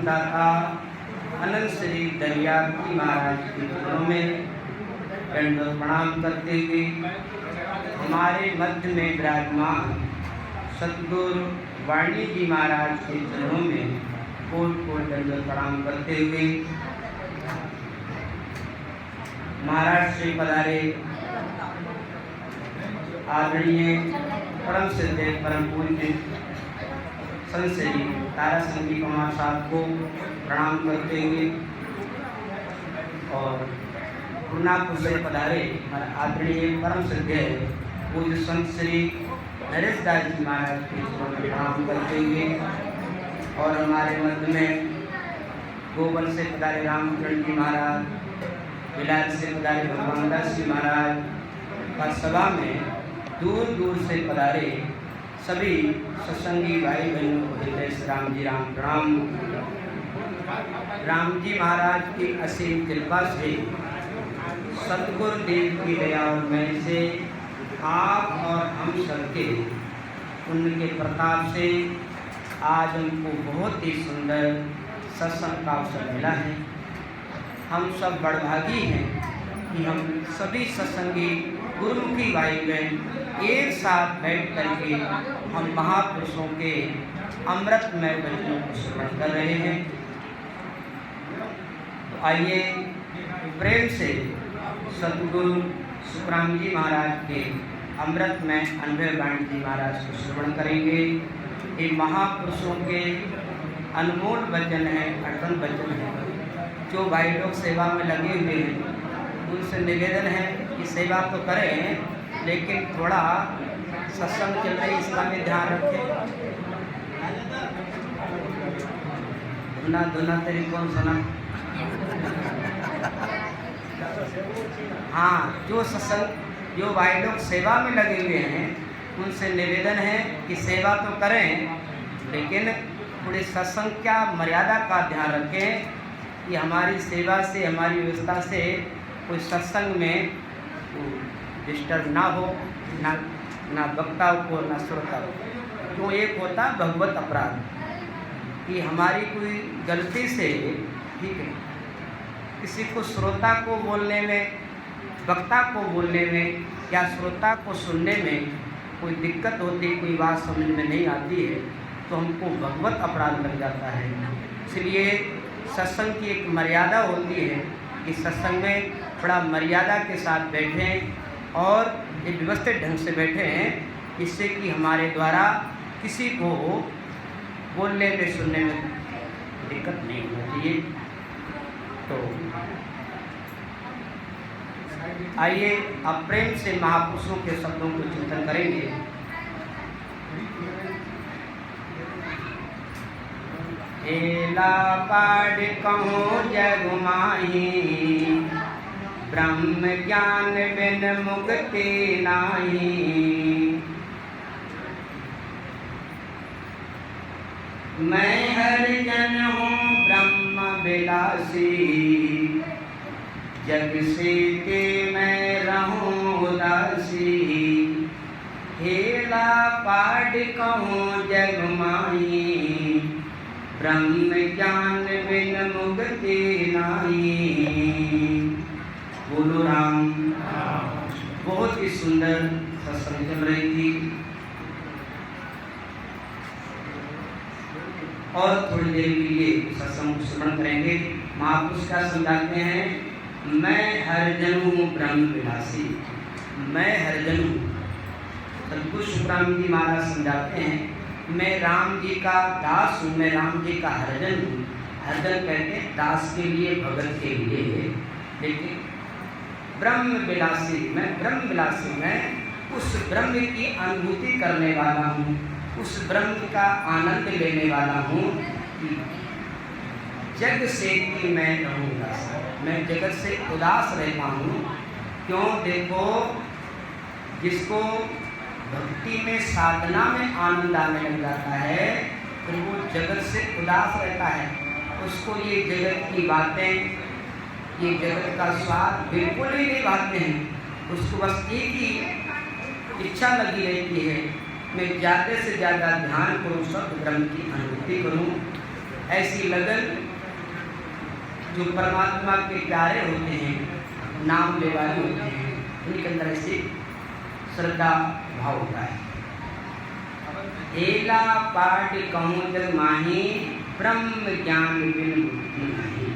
दाता अनंत श्री दरियापति महाराज के चरणों में दंडवत प्रणाम करते हुए हमारे मध्य में विराजमान सतगुरु वाणी जी महाराज के चरणों में कोट कोट दंडवत प्रणाम करते हुए महाराष्ट्र से पधारे आदरणीय परम श्रद्धेय परम पूज्य संत श्री ताराचंद जी कुमार साहब को प्रणाम करते हुए और पूर्णापुर से पधारे आदरणीय परम श्रद्धेय पूज्य संत श्री नरेश दास जी महाराज के चरणों में प्रणाम करते हुए और हमारे मध्य में गोबल से पधारे रामचरण जी महाराज, बिलाल से पधारे भगवान दास जी महाराज का सभा में दूर दूर से पधारे सभी सत्संगी भाई बहनों को हृदय से राम जी राम प्रणाम। राम जी महाराज की असीम कृपा से सतगुरु देव की दया और मैं से आप और हम सबके उनके प्रताप से आज हमको बहुत ही सुंदर सत्संग का अवसर मिला है। हम सब बड़भागी हैं कि हम सभी सत्संगी गुरुमुखी भाई बहन एक साथ बैठ करके हम महापुरुषों के अमृतमय वचनों को श्रवण कर रहे हैं। तो आइए प्रेम से सतगुरु सुखराम जी महाराज के अमृतमय अनुभव वाणी जी महाराज को श्रवण करेंगे। ये महापुरुषों के अनमोल वचन हैं, अटल वचन हैं। जो भाई लोग सेवा में लगे हुए हैं उनसे निवेदन है कि सेवा तो करें लेकिन थोड़ा सत्संग चल रही इसका भी ध्यान रखें। धुना धुना तेरी कौन सुना? हाँ, जो सत्संग जो भाई लोग सेवा में लगे हुए हैं उनसे निवेदन है कि सेवा तो करें लेकिन थोड़ी सत्संग क्या मर्यादा का ध्यान रखें कि हमारी सेवा से हमारी व्यवस्था से कोई सत्संग में डिस्टर्ब ना हो, ना वक्ता को ना श्रोता को। तो एक होता भगवत अपराध कि हमारी कोई गलती से ठीक है किसी को श्रोता को बोलने में, वक्ता को बोलने में या श्रोता को सुनने में कोई दिक्कत होती, कोई बात समझ में नहीं आती है तो हमको भगवत अपराध लग जाता है। इसलिए सत्संग की एक मर्यादा होती है कि सत्संग में थोड़ा मर्यादा के साथ बैठें और एक व्यवस्थित ढंग से बैठें, इससे कि हमारे द्वारा किसी को बोलने में सुनने में दिक्कत नहीं होनी चाहिए। तो आइए अब प्रेम से महापुरुषों के शब्दों को चिंतन करेंगे। एला पाड़ कहूँ जग माही, ब्रह्म ज्ञान बिन मुक्ति नाही। मैं हरिजन हूँ ब्रह्म विलासी, जग से के मैं रहूं उदासी। हेला पाड़ कहूँ जग माही, ब्रह्म ज्ञान बिन मुक्ति नाही। बोलो राम। बहुत ही सुंदर सत्संग चल रही थी और थोड़ी देर के लिए सत्संग को श्रवण करेंगे। महापुरुष का समझाते हैं, मैं हरिजन हूँ ब्रह्म विलासी। मैं हरिजन हूँ। सतगुरु सुखराम जी महाराज समझाते हैं, मैं राम जी का दास हूँ, मैं राम जी का हरिजन हूँ। हरिजन कहते हैं दास के लिए, भगत के लिए। लेकिन ब्रह्म विलासी, मैं ब्रह्म विलासी, मैं उस ब्रह्म की अनुभूति करने वाला हूँ, उस ब्रह्म का आनंद लेने वाला हूँ कि जग से कि मैं रहूँगा। मैं जगत से उदास रहता हूँ। क्यों? देखो, जिसको भक्ति में, साधना में आनंद आने लग जाता है फिर वो जगत से उदास रहता है। उसको ये जगत की बातें, ये जगत का स्वाद बिल्कुल ही नहीं भाते हैं। उसको बस एक ही इच्छा लगी रहती है, मैं ज़्यादा से ज़्यादा ध्यान करूँ, सब ब्रह्म की अनुभूति करूँ। ऐसी लगन जो परमात्मा के प्यारे होते हैं, नाम ले वाले होते हैं, उनके अंदर ऐसी श्रद्धा भाव होता है। एला पाठ कहूँ जग माही, ब्रह्म ज्ञान बिन मुक्ति नहीं।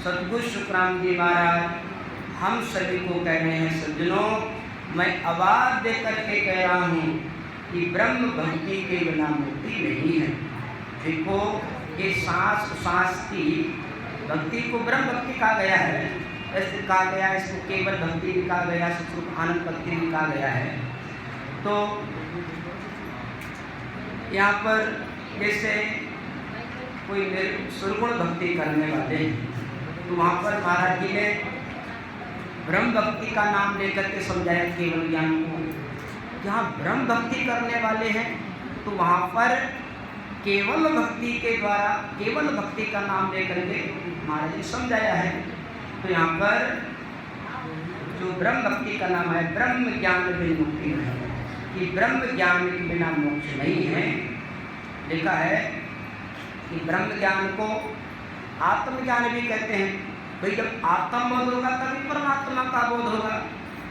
सतगुरु सुखराम जी महाराज हम सभी को कह रहे हैं, सज्जनों, मैं आवाज दे करके कह रहा हूँ कि ब्रह्म भक्ति के बिना मुक्ति नहीं है। देखो, ये सांस सांस की भक्ति को ब्रह्म भक्ति कहा गया है, ऐसे कहा गया है, इसको केवल भक्ति भी कहा गया, सुख आनंद भक्ति भी कहा गया है। तो यहाँ पर जैसे कोई सुरगुण भक्ति करने वाले हैं, तो वहाँ पर महाराज जी ने ब्रह्म भक्ति का नाम लेकर के समझाया केवल ज्ञान को। जहाँ ब्रह्म भक्ति करने वाले हैं तो वहाँ पर केवल भक्ति के द्वारा केवल भक्ति का नाम लेकर के महाराज जी समझाया है। तो यहाँ पर जो ब्रह्म भक्ति का नाम है, ब्रह्म ज्ञान बिन मुक्ति नहीं, कि ब्रह्म ज्ञान के बिना मोक्ष नहीं है। लिखा है कि ब्रह्म ज्ञान को आत्मज्ञान भी कहते हैं। भाई, जब आत्मबोध होगा तभी परमात्मा का बोध होगा,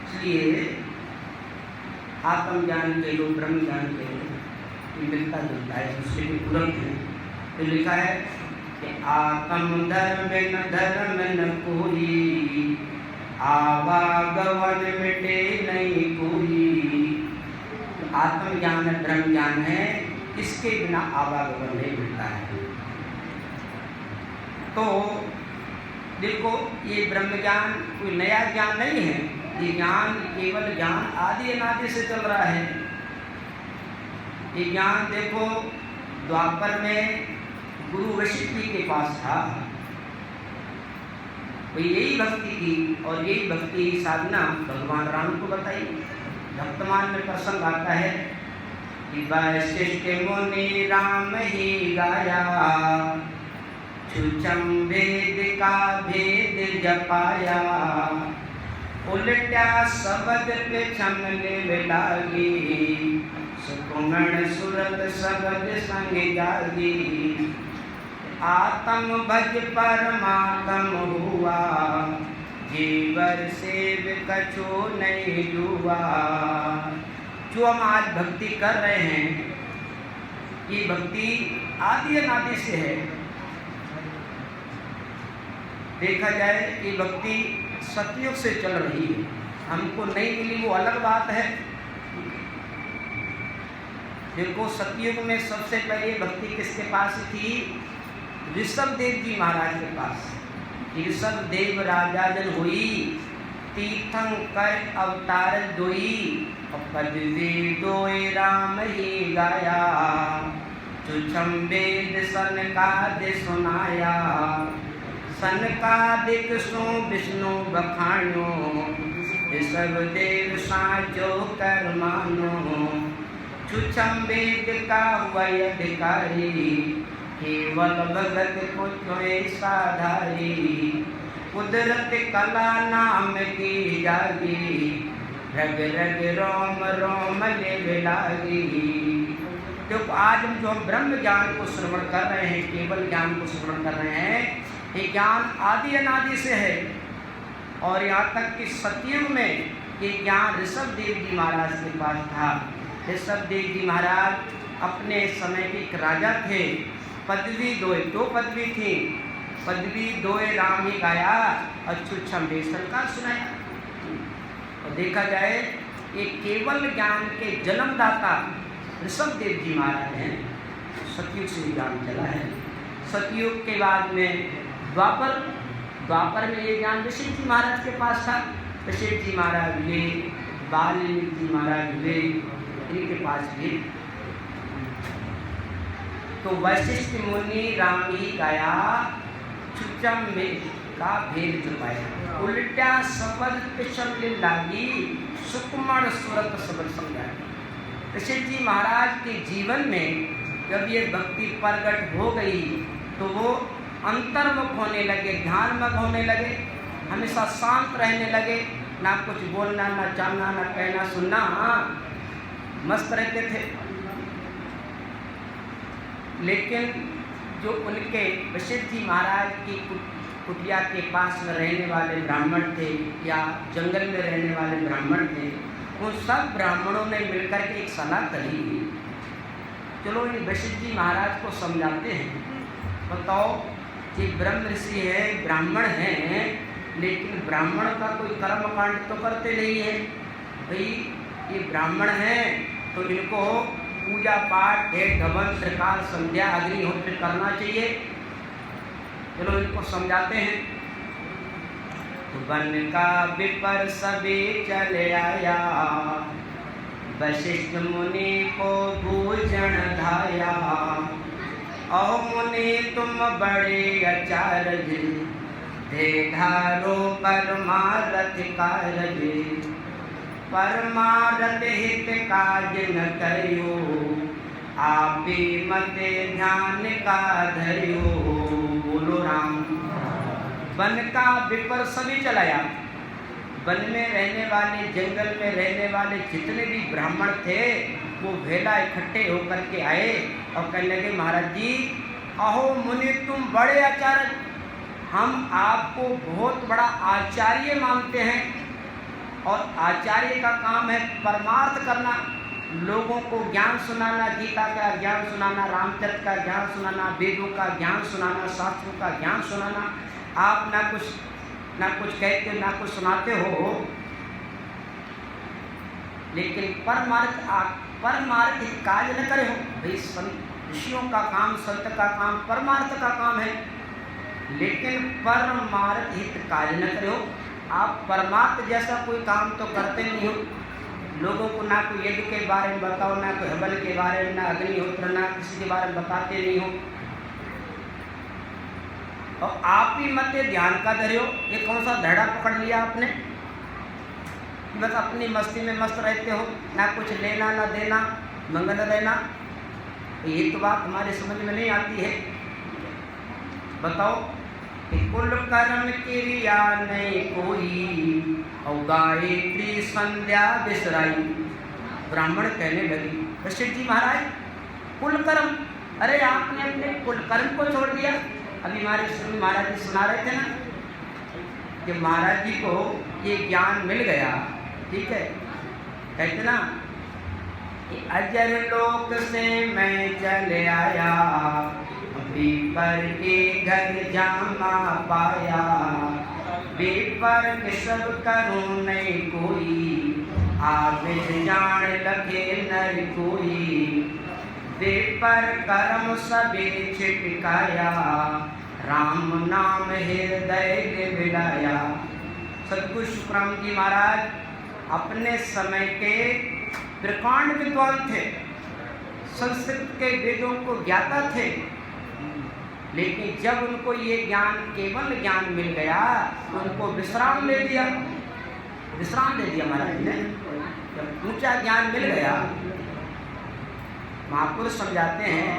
इसलिए आत्मज्ञान के लोग ब्रह्म ज्ञान के लोग मिलता जुलता है, उससे भी पूरक है। तो लिखा है कि आत्म धर्म न धर्म न कोई, आवागमन मिटे नहीं कोई। आत्मज्ञान ब्रह्म ज्ञान है, इसके बिना आवागमन नहीं मिलता है। तो देखो, ये ब्रह्म ज्ञान कोई नया ज्ञान नहीं है, ये ज्ञान केवल ज्ञान आदि अनादि से चल रहा है। ये ज्ञान देखो, द्वापर में गुरु वशिष्ठ जी के पास था, तो यही भक्ति की और यही भक्ति साधना भगवान राम को बताई। वर्तमान में प्रसंग आता है कि वशिष्ठ मुनि राम ही गाया, छुचम वेद का भेद जपाया, उल्टा शब्द पे छमने लागी, सुकुमण सुरत शब्द संग जागी, आत्म भज परमात्म हुआ, जीवर सेव कछो नहीं जुआ। जो हम आज भक्ति कर रहे हैं, ये भक्ति आदि अनादि से है। देखा जाए, ये भक्ति सतयुग से चल रही है, हमको नहीं मिली वो अलग बात है। देखो, सतयुग में सबसे पहले भक्ति किसके पास थी? ऋषभ देव जी महाराज के पास। ऋषभ देव राजा जन हुई, तीर्थंकर अवतार दोई, पदवी दोए राम ही गाया, छुछम वेद सनकादि सुनाया, सनकादिक सो विष्णु बखानो, ऋषभ देव साचो कर मानो, छुछम वेद का हुआ अधिकारी, केवल भगत पुत्र साधारी, कुदरत कला नाम की जागी, रग रग रोम रोम ले लागी। तो आज हम जो ब्रह्म ज्ञान को श्रवण कर रहे हैं, केवल ज्ञान को श्रवण कर रहे हैं, ये ज्ञान आदि अनादि से है। और यहाँ तक कि सतयुग में ये ज्ञान ऋषभ देव जी महाराज के पास था। ऋषभ देव जी महाराज अपने समय के एक राजा थे। पदवी दो पदवी थी, पदवी दोए राम ही गाया, अछूछम बेसन का सुनाया। और देखा जाए, ये केवल ज्ञान के जन्मदाता ऋषभ देव जी महाराज हैं। सतयुग से ज्ञान चला है। सतयुग के बाद में द्वापर में ये ज्ञान वशिष्ठ जी महाराज के पास था। वशिष्ठ जी महाराज हुए, वाल्मीकि जी महाराज हुए, इनके पास भी। तो वशिष्ठ मुनि राम ही गाया, छुचम में का भेद छुपाया, उल्टा शब्द पिछम लागी, सुकुमार सूरत शब्द समझाया। वशिष्ठ जी महाराज के जीवन में जब ये भक्ति प्रकट हो गई तो वो अंतर्मुख होने लगे, ध्यानमग्न होने लगे, हमेशा शांत रहने लगे, ना कुछ बोलना, ना चाहना, ना कहना, सुनना, मस्त रहते थे। लेकिन जो उनके वशिष्ठ जी महाराज की कुटिया के पास में रहने वाले ब्राह्मण थे या जंगल में रहने वाले ब्राह्मण थे, उन सब ब्राह्मणों ने मिलकर के एक सलाह करी, चलो इन वशिष्ठ जी महाराज को समझाते हैं। बताओ, ये ब्रह्म ऋषि है, ब्राह्मण हैं, लेकिन ब्राह्मण का कोई कर्म कांड तो करते नहीं है। भाई ये ब्राह्मण हैं तो इनको पूजा पाठ भेद हवन त्रिकाल संध्या अग्निहोत्र करना चाहिए। चलो इनको समझाते हैं। तो वन का विपर सभी चले आया, वशिष्ठ मुनि को भूषण धाया। ओ मुनि तुम बड़े आचार्य, दे धारो परमारथ कारज। परमारथ हित काज न करियो, आपे मते ध्यान का धरियो। बोलो राम। वन का विपर सभी चलाया। वन में रहने वाले, जंगल में रहने वाले जितने भी ब्राह्मण थे वो भेला इकट्ठे होकर के आए और कहने लगे, महाराज जी, अहो मुनि तुम बड़े आचार्य, हम आपको बहुत बड़ा आचार्य मानते हैं और आचार्य का काम है परमार्थ करना, लोगों को ज्ञान सुनाना, गीता का ज्ञान सुनाना, रामचरित का ज्ञान सुनाना, वेदों का ज्ञान सुनाना, शास्त्रों का ज्ञान सुनाना। आप ना कुछ कहते ना कुछ सुनाते हो, लेकिन परमार्थ काज न करे हो। भाई ऋषियों का काम, संत का काम परमार्थ का काम है, लेकिन परमार्थ हित काज न करे हो। आप परमार्थ जैसा कोई काम तो करते नहीं हो। लोगों को ना कोई यज्ञ के बारे में बताओ, ना कोई हवन के बारे में, ना अग्निहोत्र, ना किसी के बारे में बताते नहीं हो। और आप ही मत ध्यान का धरे हो। ये कौन सा धड़ा पकड़ लिया आपने? बस अपनी मस्ती में मस्त रहते हो, ना कुछ लेना ना देना, मंगल रहना। ये तो बात हमारे समझ में नहीं आती है। बताओ कि कुल कर्म क्रिया नहीं कोई, और गायत्री संध्या बिसराई। ब्राह्मण कहने लगी, वशिष्ठ जी महाराज कुल कर्म, अरे आपने अपने कुल कर्म को छोड़ दिया। अभी हमारे महाराज जी सुना रहे थे ना कि महाराज जी को ये ज्ञान मिल गया, ठीक है, कहते ना कि अजर लोक से मैं चले आया, विपर के घर जामा पाया। विपर के सब करूँ नहीं कोई, आविद जान लगे नर कोई। विपर कर्म सभी छिटकाया, राम नाम हृदय मिलाया। सतगुरु सुखराम जी महाराज अपने समय के प्रकांड विद्वान थे, संस्कृत के वेदों को ज्ञाता थे, लेकिन जब उनको ये ज्ञान, केवल ज्ञान मिल गया, उनको विश्राम दे दिया महाराज ने। जब ऊंचा ज्ञान मिल गया, महापुरुष समझाते हैं,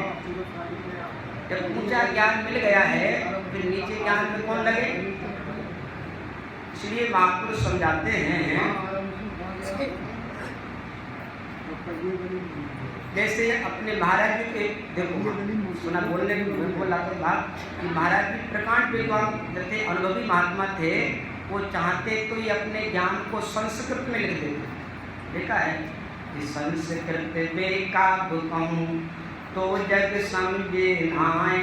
जब ऊंचा ज्ञान मिल गया है फिर नीचे ज्ञान में कौन लगे। इसलिए महापुरुष समझाते हैं, जैसे अपने महाराज जी के देखो सुना बोलने बोला तो बात कि महाराज जी प्रकांड विद्वान थे, अनुभवी महात्मा थे। वो चाहते तो ये अपने ज्ञान को संस्कृत में लिख देते। देखा है कि संस्कृत में काव्य कहूँ तो जग समझे आए,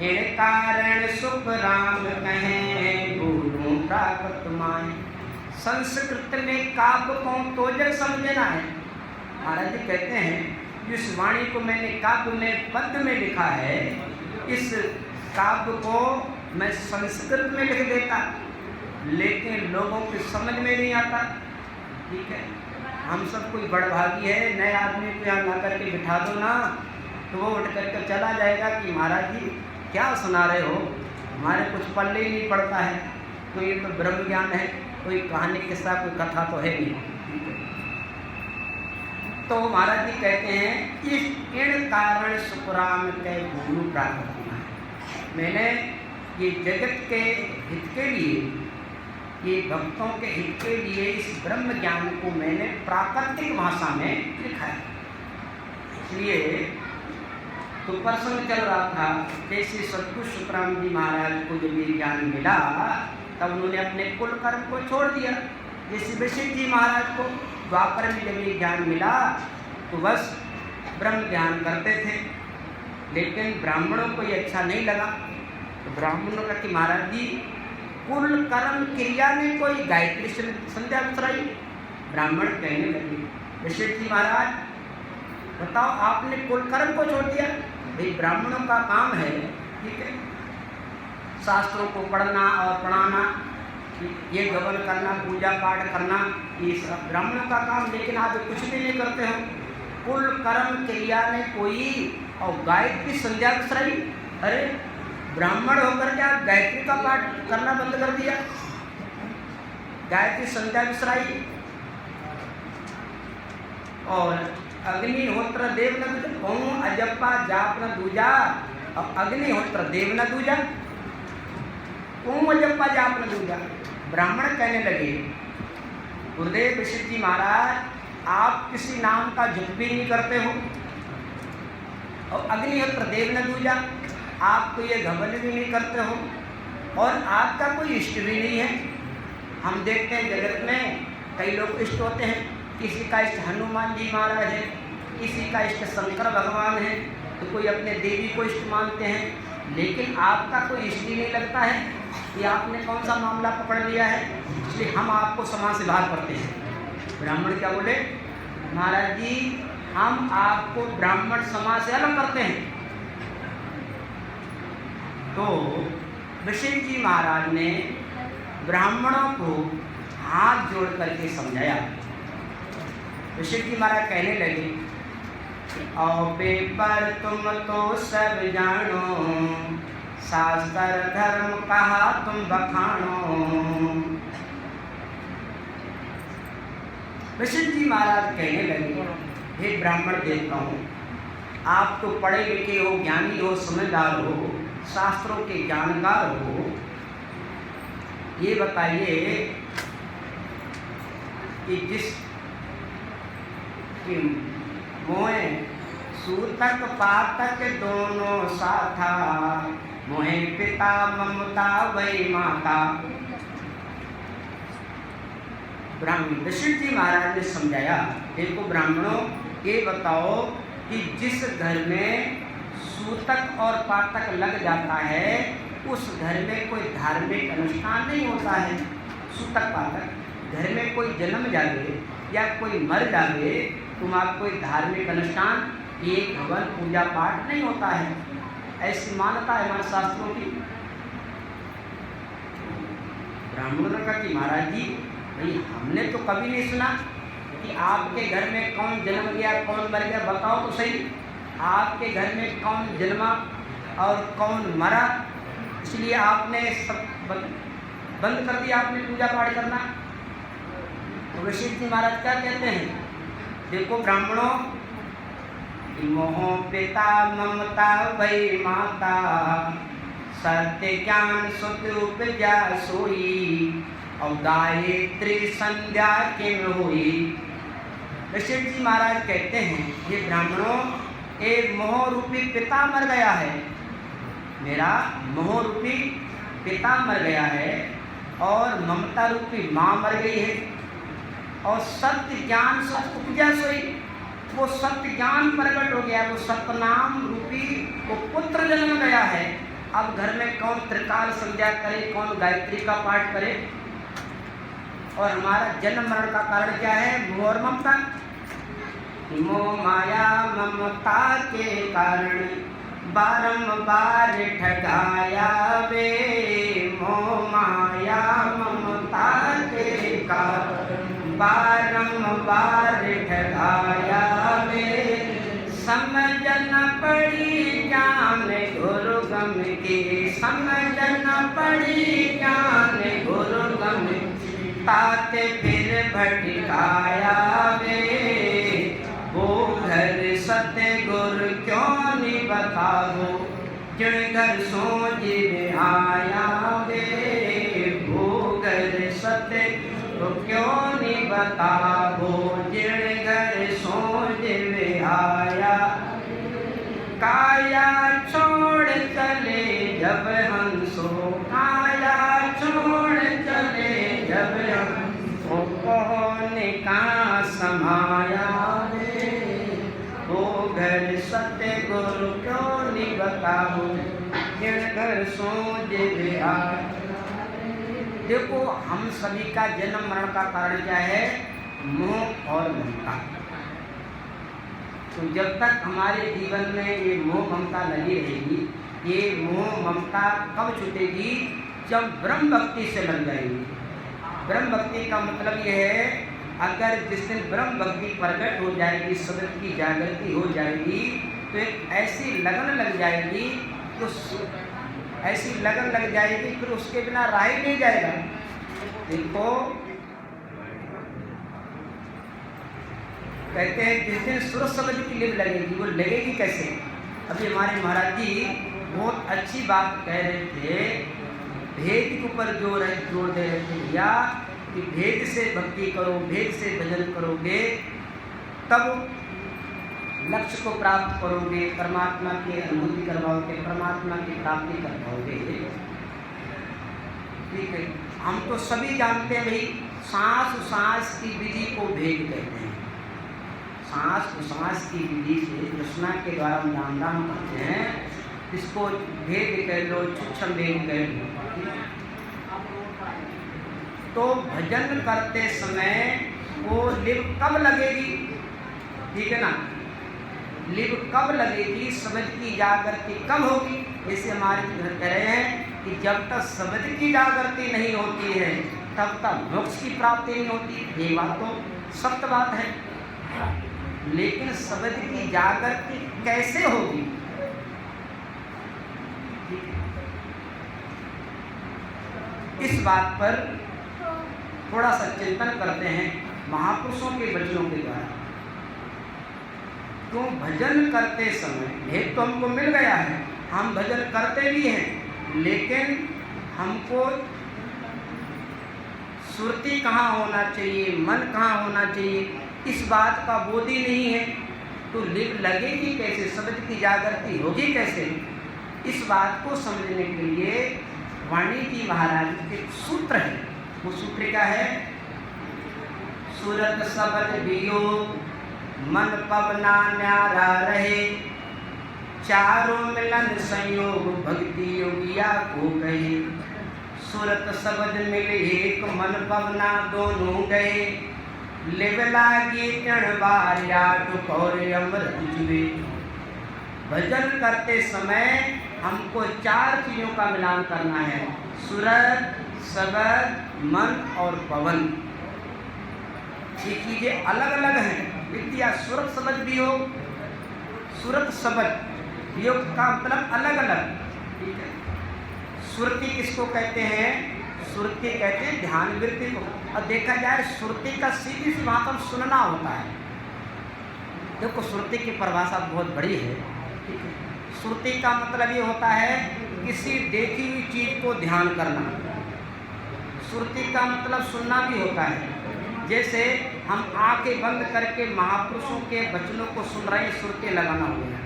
इन कारण सुख राम कहें गुरु प्राप्त माए। संस्कृत में काव्य कहूँ तो जग समझना है। महाराज जी कहते हैं, जिस वाणी को मैंने काव्य में पद्य में लिखा है, इस काव्य को मैं संस्कृत में लिख देता, लेकिन लोगों की समझ में नहीं आता। ठीक है, हम सब कोई बड़भागी है, नए आदमी को यहाँ ला करके बिठा दो ना, तो वो उठ करके चला जाएगा कि महाराज जी क्या सुना रहे हो, हमारे कुछ पल्ले ही नहीं पड़ता है। तो ये तो ब्रह्म ज्ञान है, कोई कहानी किस्सा कोई कथा तो है नहीं। तो महाराज जी कहते हैं, इस इन कारण सुखराम के गुरु प्राप्त होना है। मैंने ये जगत के हित के लिए, ये भक्तों के हित के लिए इस ब्रह्म ज्ञान को मैंने प्राकृतिक भाषा में लिखा है। इसलिए तो प्रसंग चल रहा था जैसे सतगुरु सुखराम जी महाराज को जब ये ज्ञान मिला तब उन्होंने अपने कुल कर्म को छोड़ दिया। जैसे वशिष्ठ जी महाराज को द्वापर में जब ये ज्ञान मिला तो बस ब्रह्म ध्यान करते थे, लेकिन ब्राह्मणों को ये अच्छा नहीं लगा। तो ब्राह्मणों का कि महाराज जी कुल कर्म क्रिया में कोई गायत्री संध्या उतराई। ब्राह्मण कहने लगे वशिष्ठ जी महाराज बताओ आपने कुल कर्म को छोड़ दिया। भाई ब्राह्मणों का काम है, ठीक है, शास्त्रों को पढ़ना और पढ़ाना, ये गवन करना, पूजा पाठ करना, ये सब ब्राह्मणों का काम, लेकिन आप कुछ भी नहीं करते हो। कुल कर्म क्रिया में कोई और गायत्री संध्या उतराई। अरे ब्राह्मण होकर के आप गायत्री का पाठ करना बंद कर दिया, गायत्री संध्या विसराई। और अग्निहोत्र देव न दूजा, ओम अजप्पा जाप न दूजा, और अग्निहोत्र देव न दूजा, ओम अजप्पा जाप न दूजा। ब्राह्मण कहने लगे गुरुदेव वशिष्ठ जी महाराज आप किसी नाम का जप भी नहीं करते हो, और अग्निहोत्र देव न दूजा आप तो ये घमंड भी नहीं करते हो, और आपका कोई इष्ट भी नहीं है। हम देखते हैं जगत में कई लोग इष्ट होते हैं, किसी का इष्ट हनुमान जी महाराज है, किसी का इष्ट शंकर भगवान है, तो कोई अपने देवी को इष्ट मानते हैं, लेकिन आपका कोई इष्ट ही नहीं लगता है कि आपने कौन सा मामला पकड़ लिया है, इसलिए हम आपको समाज से बाहर करते हैं। ब्राह्मण क्या बोले महाराज जी हम आपको ब्राह्मण समाज से अलग करते हैं। तो वशिष्ठ जी महाराज ने ब्राह्मणों को हाथ जोड़ करके समझाया। वशिष्ठ जी महाराज कहने लगे और पेपर तुम तो सब जानो, शास्त्र धर्म कहा तुम बखानो। वशिष्ठ जी महाराज कहने लगे हे ब्राह्मण देवता हूँ, आप तो पढ़े लिखे हो, ज्ञानी हो, समझदार हो, शास्त्रों के जानकार हो, ये बताइए कि जिस मोहे सूतक पातक दोनों साथा, मोहे पिता ममता वही माता। ब्राह्मण वशिष्ठ जी महाराज ने समझाया देखो ब्राह्मणों ये बताओ कि जिस घर में सूतक और पातक लग जाता है उस घर में कोई धार्मिक अनुष्ठान नहीं होता है। सूतक पातक घर में कोई जन्म जावे या कोई मर जावे तुम आप कोई धार्मिक अनुष्ठान एक भवन पूजा पाठ नहीं होता है, ऐसी मान्यता है हमारे शास्त्रों की। ब्राह्मणों ने कहा कि महाराज जी भाई हमने तो कभी नहीं सुना कि आपके घर में कौन जन्म गया कौन मर गया, बताओ तो सही आपके घर में कौन जन्मा और कौन मरा, इसलिए आपने सब बंद कर दिया आपने पूजा पाठ करना। तो वशिष्ठ जी महाराज क्या कहते हैं देखो ब्राह्मणों मोह पिता ममता वही माता, सत्य ज्ञान सुख उपजा सोई, और गायत्री संध्या किम हुई। वशिष्ठ जी महाराज कहते हैं ये ब्राह्मणों एक मोह रूपी पिता मर गया है, मेरा मोह रूपी पिता मर गया है और ममता रूपी माँ मर गई है, और सत्य ज्ञान सुख उपजा सोई, वो सत्य ज्ञान प्रकट हो गया, वो सतनाम रूपी वो पुत्र जन्म गया है। अब घर में कौन त्रिकाल संध्या करे, कौन गायत्री का पाठ करे, और हमारा जन्म मरण का कारण क्या है मोह और ममता। मोह माया ममता के कारण बारंबार ठगाया वे, मोह माया ममता के कारण बारंबार ठगाया वे, समझ न पड़ी ज्ञान गुरु गम के, समझ न पड़ी ज्ञान गुरु गम ताते फिर भटकाया वे, वो घर सत्य गुरु क्यों नहीं बताओ, जिन घर सोच में आया वे, वो घर सत्य तो क्यों नहीं बताओ, जिन घर सोच में आया। काया हंसो काया छोड़ चले जब हमको कौन कहाँ समाया रे, वो घर सतगुरु क्यों नहीं बताओ, घर सोचे गया। देखो हम सभी का जन्म मरण का कारण क्या है? मोह और ममता। तो जब तक हमारे जीवन में ये मोह ममता लगी रहेगी, ये मोह ममता कब छूटेगी? जब ब्रह्म भक्ति से लग जाएगी। ब्रह्म भक्ति का मतलब ये है, अगर जिस दिन ब्रह्म भक्ति प्रकट हो जाएगी, शब्द की जागृति हो जाएगी, तो एक ऐसी लगन लग जाएगी, तो ऐसी लगन लग जाएगी फिर उसके बिना रहा ही नहीं जाएगा। देखो कहते हैं जिस दिन सुर शब्द की लिप लगेगी, वो लगेगी कैसे? अभी हमारे महाराज जी बहुत अच्छी बात कह रहे थे, भेद के ऊपर जोर दे रहे थे भैया कि भेद से भक्ति करो, भेद से भजन करोगे तब लक्ष्य को प्राप्त करोगे, परमात्मा की अनुभूति करवाओगे, परमात्मा की प्राप्ति कर पाओगे। ठीक है, हम तो सभी जानते हैं भाई, सांस सांस की विधि को भेद कहते हैं। सांस की विधि से कृष्णा के द्वारा हम नाम करते हैं, इसको भेद कह लो, सूक्ष्म भेद कह लो। तो भजन करते समय वो लिप कब लगेगी? ठीक है ना, लिप कब लगेगी? शब्द की जागृति कब होगी? जैसे हमारे घर कह रहे हैं कि जब तक शब्द की जागृति नहीं होती है तब तक मोक्ष की प्राप्ति नहीं होती। ये बात तो सत्य बात है, लेकिन शब्द की जागृति कैसे होगी? इस बात पर थोड़ा सा चिंतन करते हैं महापुरुषों के वचनों के द्वारा। तो भजन करते समय भेद तो हमको मिल गया है, हम भजन करते भी हैं, लेकिन हमको सुरती कहाँ होना चाहिए, मन कहाँ होना चाहिए, इस बात का बोध ही नहीं है। तो लिप लगेगी कैसे? शब्द की जागृति होगी कैसे? इस बात को समझने के लिए वाणी जी महाराज के सूत्र है। वो सूत्र क्या है? सूरत शब्द वियोग मन पवना न्यारा रहे, चारों मिलन संयोग भक्ति योगिया को कहे। सूरत शब्द मिले एक मन पवना दोनों गए, लेवला कीर्तन बारिया टुकौर अमृत जुए। भजन करते समय हमको चार चीज़ों का मिलान करना है, सूरत, शब्द, मन और पवन। ये चीज़ें अलग अलग हैं। विद्या सूरत शब्द वियोग, सूरत शब्द वियोग का मतलब अलग अलग। ठीक है, सुरती किसको कहते हैं? सुरती कहते हैं ध्यान वृत्ति को। और देखा जाए सुरती का सीधी सी बात सुनना होता है। देखो सुरती की परिभाषा बहुत बड़ी है। ठीक है, सुरती का मतलब ये होता है किसी देखी हुई चीज़ को ध्यान करना। सुरती का मतलब सुनना भी होता है। जैसे हम आंखें बंद करके महापुरुषों के वचनों को सुन रहे हैं, सुरती लगाना हो गया।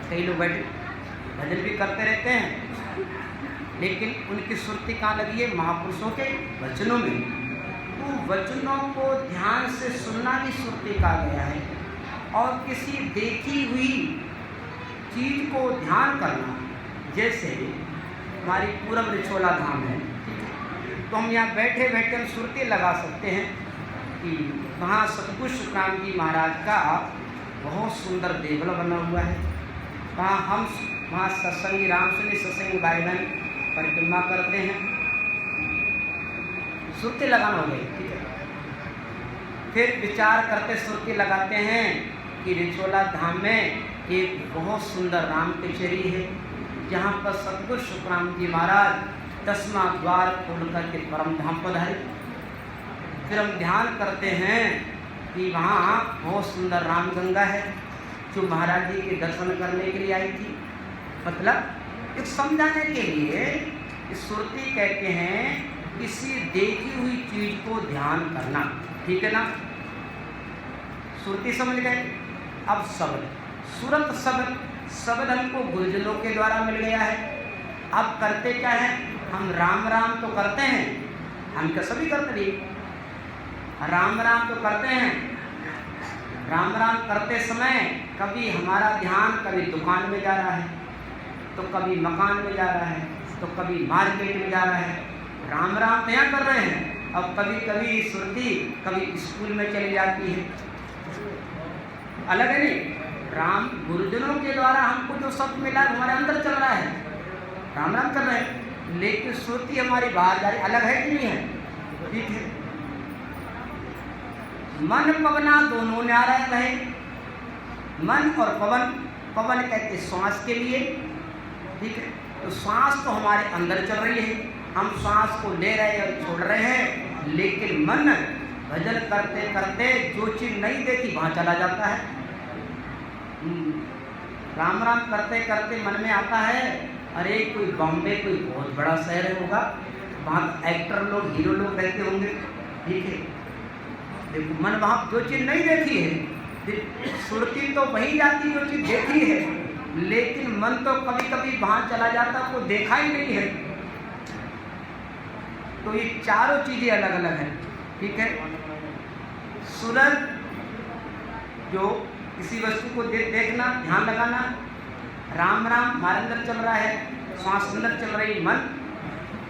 कई लोग बैठे भजन भी करते रहते हैं, लेकिन उनकी सुरती कहाँ लगी है? महापुरुषों के वचनों में। तो वचनों को ध्यान से सुनना भी सुरती कहा गया है। और किसी देखी हुई चीज़ को ध्यान करना, जैसे हमारी पूरब रिछोला धाम है, तो हम यहाँ बैठे बैठे हम सुरती लगा सकते हैं कि वहाँ सतगुरु सुखराम जी महाराज का बहुत सुंदर देवल बना हुआ है। वहाँ सत्संगी रामसुनी सत्संगी भाई बहन परिक्रमा करते हैं, सुरती लगाना हो गई। ठीक है, फिर विचार करते सुरती लगाते हैं कि रिछोला धाम में एक बहुत सुंदर राम कचेरी है, जहाँ पर सतगुरु सुखराम जी महाराज 10वां द्वार खोल करके परम धाम पधारे। फिर हम ध्यान करते हैं कि वहाँ बहुत सुंदर राम गंगा है, जो महाराज जी के दर्शन करने के लिए आई थी। मतलब एक समझाने के लिए इस सुरती कहते हैं किसी देखी हुई चीज़ को ध्यान करना। ठीक है ना, सुरती समझ गए। अब शब्द, सूरत शब्द हमको गुरुजनों के द्वारा मिल गया है। अब करते क्या है, हम राम राम तो करते हैं, हम क्या सभी करते नहीं, राम राम तो करते हैं। राम राम करते समय कभी हमारा ध्यान कभी दुकान में जा रहा है, तो कभी मकान में जा रहा है, तो कभी मार्केट में जा रहा है। राम राम तो यहाँ कर रहे हैं, अब कभी कभी सुरती कभी स्कूल में चली जाती है, अलग है नहीं। राम गुरुजनों के द्वारा हमको जो शब्द मिला हमारे अंदर चल रहा है, राम राम कर रहे हैं, लेकिन श्रुति हमारी बाहर जा रही, अलग है कि नहीं है, ठीक है। मन पवना दोनों न्यारा रहे, मन और पवन, पवन कहते श्वास के लिए, ठीक है। तो श्वास तो हमारे अंदर चल रही है, हम श्वास को ले रहे हैं और छोड़ रहे हैं, लेकिन मन भजन करते करते जो चीज़ नहीं देखी वहाँ चला जाता है। राम राम करते करते मन में आता है, अरे कोई बॉम्बे कोई बहुत बड़ा शहर होगा, वहाँ एक्टर लोग हीरो लोग रहते होंगे, ठीक है। देखो मन वहाँ जो चीज़ नहीं देखी है, सुरती तो वही जाती जो चीज़ देखी है, लेकिन मन तो कभी कभी वहाँ चला जाता, को देखा ही नहीं है। तो ये चारों चीज़ें अलग अलग हैं, ठीक है। सूरज जो किसी वस्तु को देखना, ध्यान लगाना, राम राम हमारे अंदर चल रहा है, श्वास अंदर चल रही, मन,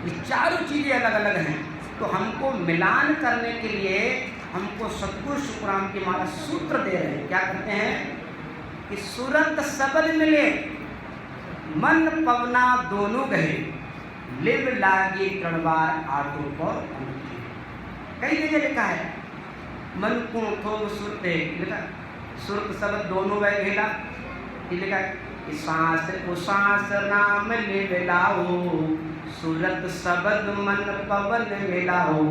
ये चारों चीज़ें अलग अलग हैं। तो हमको मिलान करने के लिए हमको सतगुरु शुक्राम की माला सूत्र दे रहे हैं। क्या कहते हैं कि सुरत सबल मिले, मन पवना दोनों गए, लिव लागे तड़वार आटो पर। कई जगह लिखा है मन को थोब सुरते, लिखा सुरत शब्द दोनों वह घेला, लिखा सांस को सांस नाम ले मिलाओ, सुरत शब्द मन पवन मिलाओ।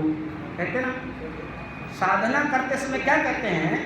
कहते ना, साधना करते समय क्या कहते हैं